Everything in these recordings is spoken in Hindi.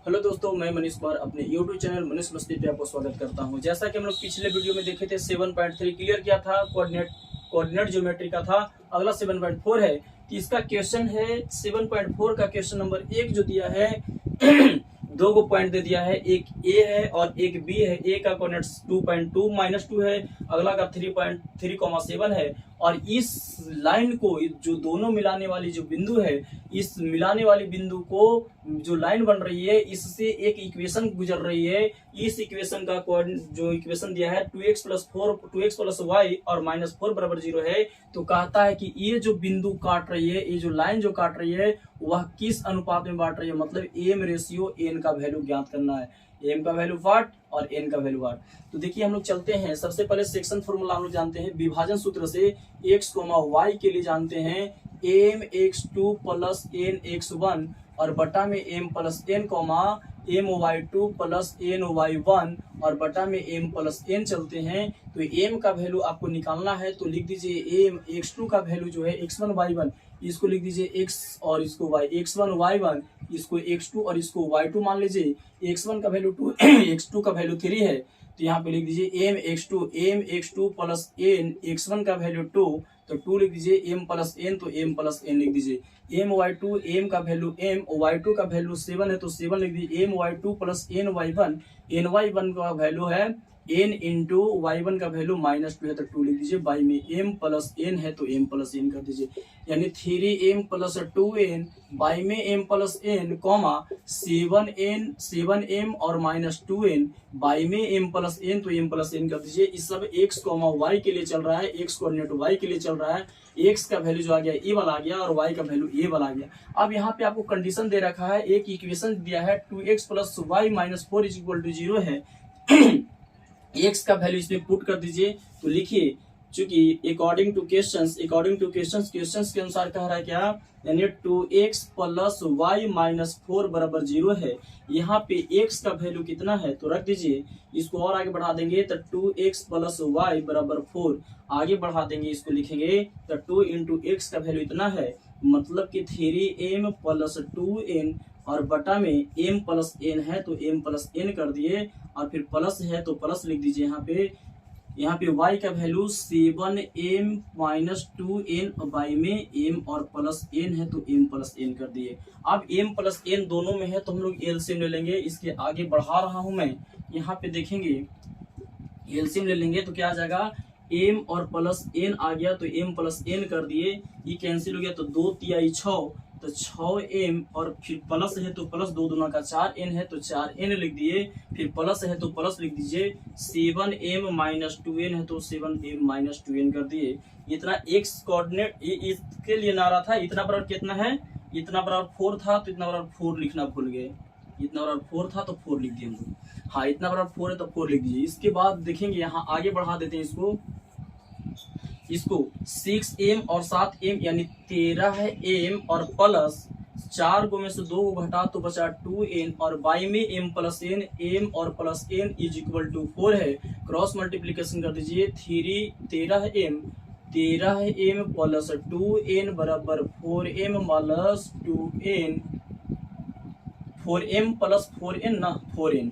हेलो दोस्तों, मैं मनीष कुमार अपने यूट्यूब चैनल मनीष मस्ती पे आपको स्वागत करता हूं। जैसा कि हम लोग पिछले वीडियो में देखे थे 7.3 क्लियर किया था, कोऑर्डिनेट ज्योमेट्री का था। अगला 7.4 है। तो इसका क्वेश्चन है 7.4 का क्वेश्चन नंबर 1 जो दिया है दो को पॉइंट दे दिया है, एक ए है और एक बी है। ए का कोऑर्डिनेट 2.2 -2 है, अगला का 3.3,7 है। और इस लाइन को जो दोनों मिलाने वाली जो बिंदु है, इस मिलाने वाली बिंदु को जो लाइन बन रही है, इससे एक इक्वेशन गुजर रही है। इस इक्वेशन का जो इक्वेशन दिया है 2x + y और -4 = 0 है। तो कहता है कि ये जो बिंदु काट रही है, ये जो लाइन जो काट रही है, वह किस अनुपात में बांट रही है। मतलब एम रेशियो एन का वैल्यू ज्ञात करना है। एम का वैल्यू वाट और एन का वैल्यू वाट। तो देखिए हम लोग चलते हैं। सबसे पहले सेक्शन फॉर्मूला हम लोग जानते हैं विभाजन सूत्र से। x, y के लिए जानते हैं mx2 + nx1 और बटा में m + n, my2 + ny1 और बटा में m + n चलते हैं। तो m का वैल्यू आपको निकालना है, तो लिख दीजिए m x2 का वैल्यू जो है x1 y1, इसको लिख दीजिए x और इसको y, x1 y1, इसको x2 और इसको y2 मान लीजिए। x1 का वैल्यू 2 x2 का वैल्यू 3 है, तो यहाँ पे लिख दीजिए mx2 + n, x1 का वैल्यू 2, तो 2 लिख दीजिए, m + n, तो m + n लिख दीजिए। my2, m का वैल्यू m, y2 का वैल्यू 7 है, तो 7 लिख दीजिए। my2 + ny1, ny1 का वैल्यू है n इंटू y1 का वैल्यू -2 है, तो 2 लिख दीजिए। बाई में m + n है, तो m + n कर दीजिए, यानी 3m + 2n बाई में m + n, 7m और -2n बाई में m + n, तो m + n कर दीजिए। इस सब x, y के लिए चल रहा है, x कोऑर्डिनेट y के लिए चल रहा है। x का वैल्यू जो आ गया ए वाला आ गया और y का वैल्यू ए वाला आ गया। अब यहाँ पे आपको कंडीशन दे रखा है, एक इक्वेशन दिया है 2x + y - 4 = 0 है। x का वैल्यू इसमें पुट कर दीजिए, तो लिखिए, चूंकि अकॉर्डिंग टू क्वेश्चंस के अनुसार कह रहा है क्या, यानी 2x + y - 4 = 0 है। यहाँ पे x का वैल्यू कितना है, तो रख दीजिए। इसको और आगे बढ़ा देंगे तो 2x + y = 4, आगे बढ़ा देंगे, इसको लिखेंगे तो 2 × x का वैल्यू इतना है, मतलब कि 3m + 2n और बटा में m + n है, तो m + n कर दिए, और फिर प्लस है तो प्लस लिख दीजिए। यहाँ पे y का वैल्यू 7m - 2n बाई में m और प्लस n है, तो m + n कर दिए। अब m + n दोनों में है, तो हम लोग एलसीएम ले लेंगे। इसके आगे बढ़ा रहा हूं मैं, यहाँ पे देखेंगे एलसीएम ले लेंगे तो क्या आ जाएगा, m और प्लस n आ गया, तो m + n कर दिए। ये कैंसिल हो गया, तो 2 × 3 = 6, तो 6m और फिर प्लस है तो प्लस 2 दूना का 4n है, तो 4n लिख दिए। फिर प्लस है तो प्लस लिख दीजिए। 7m - 2n है, तो 7m - 2n कर दिए। इतना x कोऑर्डिनेट इसके लिए नारा था, इतना बराबर कितना है, इतना बराबर 4 था, तो इतना बराबर 4 लिखना भूल गए। इतना बराबर 4 था तो 4 लिख दिए हम लोग। हाँ, इतना बराबर 4 है तो 4 लिख दीजिए। इसके बाद देखेंगे, यहाँ आगे बढ़ा देते हैं इसको 6m और 7m यानी 13m और प्लस 4 को में से 2 को घटा तो बचा 2n और बाई में m + n, m और प्लस n = 4 है। क्रॉस मल्टीप्लीकेशन कर दीजिए। 13m + 2n = 4m + 2n, 4m + 4n ना 4n।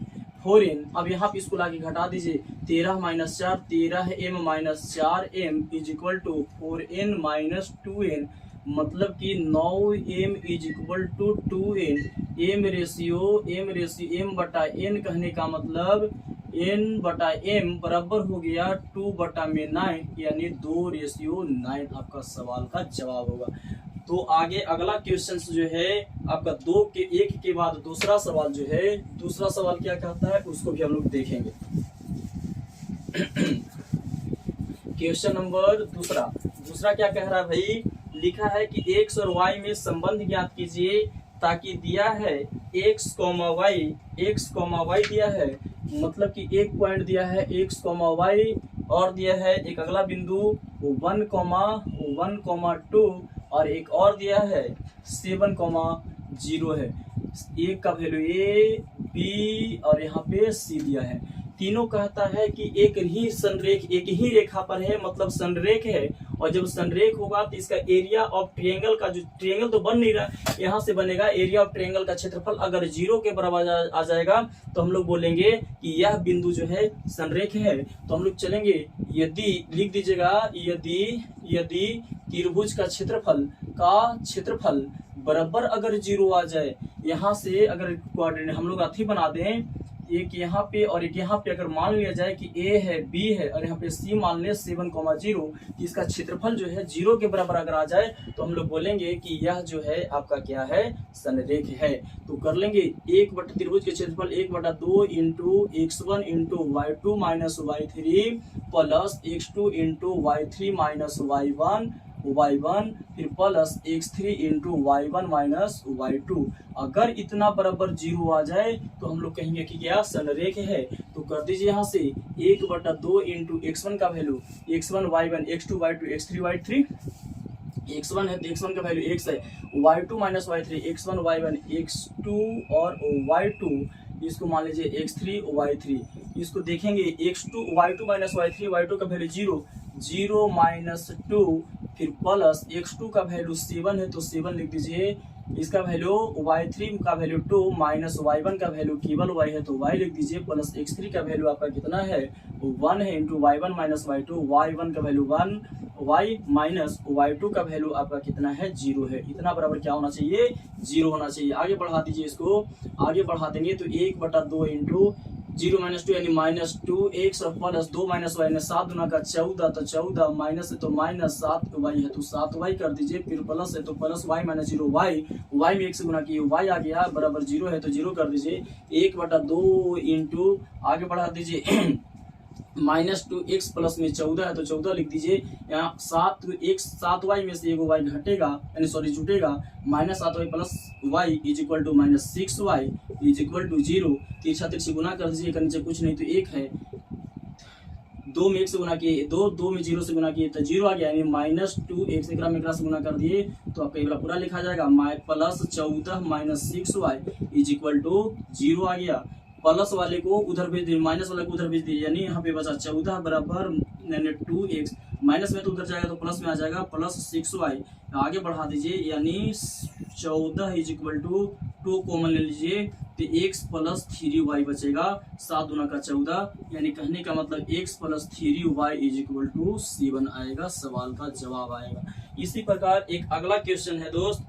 अब यहाँ पे इसको लाके घटा दीजिए। 13 - 4 13m - 4m = 4n - 2n, मतलब कि 9m = 2n। m बटा n कहने का मतलब n/m बराबर हो गया 2/9, यानी 2:9 आपका सवाल का जवाब होगा। तो आगे अगला क्वेश्चन जो है आपका 2 के 1 के बाद दूसरा सवाल जो है, दूसरा सवाल क्या कहता है उसको भी हम लोग देखेंगे। क्वेश्चन नंबर दूसरा क्या कह रहा है भाई, लिखा है कि x और y में संबंध ज्ञात कीजिए, ताकि दिया है x, y दिया है, मतलब कि एक पॉइंट दिया है x, y और दिया है एक अगला बिंदु 1,2 और एक और दिया है 7,0 है। एक का वैल्यू a, b और यहाँ पे c दिया है। तीनों कहता है कि एक ही रेखा पर है, मतलब संरेख है। और जब संरेख होगा तो इसका एरिया ऑफ ट्रायंगल का, जो ट्रायंगल तो बन नहीं रहा, यहाँ से बनेगा एरिया ऑफ ट्रायंगल का क्षेत्रफल अगर 0 के बराबर आ जाएगा तो हम लोग बोलेंगे कि यह बिंदु जो है संरेख है। तो हम लोग चलेंगे, यदि लिख दीजिएगा, यदि त्रिभुज का क्षेत्रफल बराबर अगर 0 आ जाए, यहाँ से अगर कोऑर्डिनेट हम लोग अथी बना दें, एक यहाँ पे और एक यहाँ पे, अगर मान लिया जाए कि A है, B है और यहाँ पे C मान ले 7,0, इसका क्षेत्रफल जो है 0 के बराबर अगर आ जाए तो हम लोग बोलेंगे कि यह जो है आपका क्या है, संरेख है। तो कर लेंगे, एक बटा त्रिभुज के क्षेत्रफल 1/2 into x1 into y2 minus y3 plus x2 into y3 minus y1 फिर plus x3 into y1 minus y2। अगर इतना बराबर 0 आ जाए तो हम लोग कहेंगे कि क्या, संरेख है। तो कर दीजिए यहाँ से 1/2 इंटू x1 का value x1 y1 x2 y2 x3 y3, x1 है तो x1 का वैल्यू x है, y2 minus y3 x1 y1 x2 और y2, इसको मान लीजिए x3 y3। इसको देखेंगे x2 y2 minus y3, y2 का वैल्यू 0 माइनस 2 फिर प्लस x2 का वैल्यू 7 है तो 7 लिख दीजिए, इसका वैल्यू y3 का वैल्यू 2 माइनस y1 का वैल्यू केवल y है तो y लिख दीजिए, प्लस x3 का वैल्यू आपका कितना है, 1 है, into y1 minus y2, y1 का वैल्यू 1, y माइनस y2 का वैल्यू आपका कितना है, 0 है। इतना बराबर क्या होना चाहिए, 0 होना चाहिए। आगे बढ़ा दीजिए, इसको आगे बढ़ा देंगे तो 1/2 इंटू 0 माइनस 2 यानी माइनस 2x और प्लस 2 माइनस y ने 7 गुना का 14, तो 14 माइनस है तो माइनस 7y है तो 7y कर दीजिए, फिर प्लस है तो प्लस y माइनस 0y में 1 से गुना किए y आ गया, बराबर 0 है तो 0 कर दीजिए। 1/2 इंटू आगे बढ़ा दीजिए माइनस 2x प्लस में 14 है तो 14 लिख दीजिए। यहाँ 7y में से एगो y घटेगा, यानी सॉरी जुटेगा, minus 7y plus y is equal to minus 6y is equal to 0। तिरछा तिरछी गुना कर दीजिए, का नीचे कुछ नहीं तो 1 है, 2 में 1 से गुना किए, 2 में 0 से गुना किए तो 0 आ गया, यानी माइनस 2x एकरा में एकरा से गुना कर दिए तो आपका ये पूरा लिखा जाएगा, plus 14 minus 6y is equal to 0 आ गया। प्लस वाले को उधर भेज दिए, माइनस वाले को उधर भेज दिए, यानी यहाँ पे बचा 14 बराबर 2x, माइनस में तो उधर जाएगा तो प्लस में आ जाएगा, प्लस 6y। आगे बढ़ा दीजिए, यानी 14 इज इक्वल टू 2 कॉमन ले लीजिए तो x प्लस 3y बचेगा, 7 दूना का 14, यानी कहने का मतलब x plus 3y is equal to 7 आएगा, सवाल का जवाब आएगा। इसी प्रकार एक अगला क्वेश्चन है दोस्त।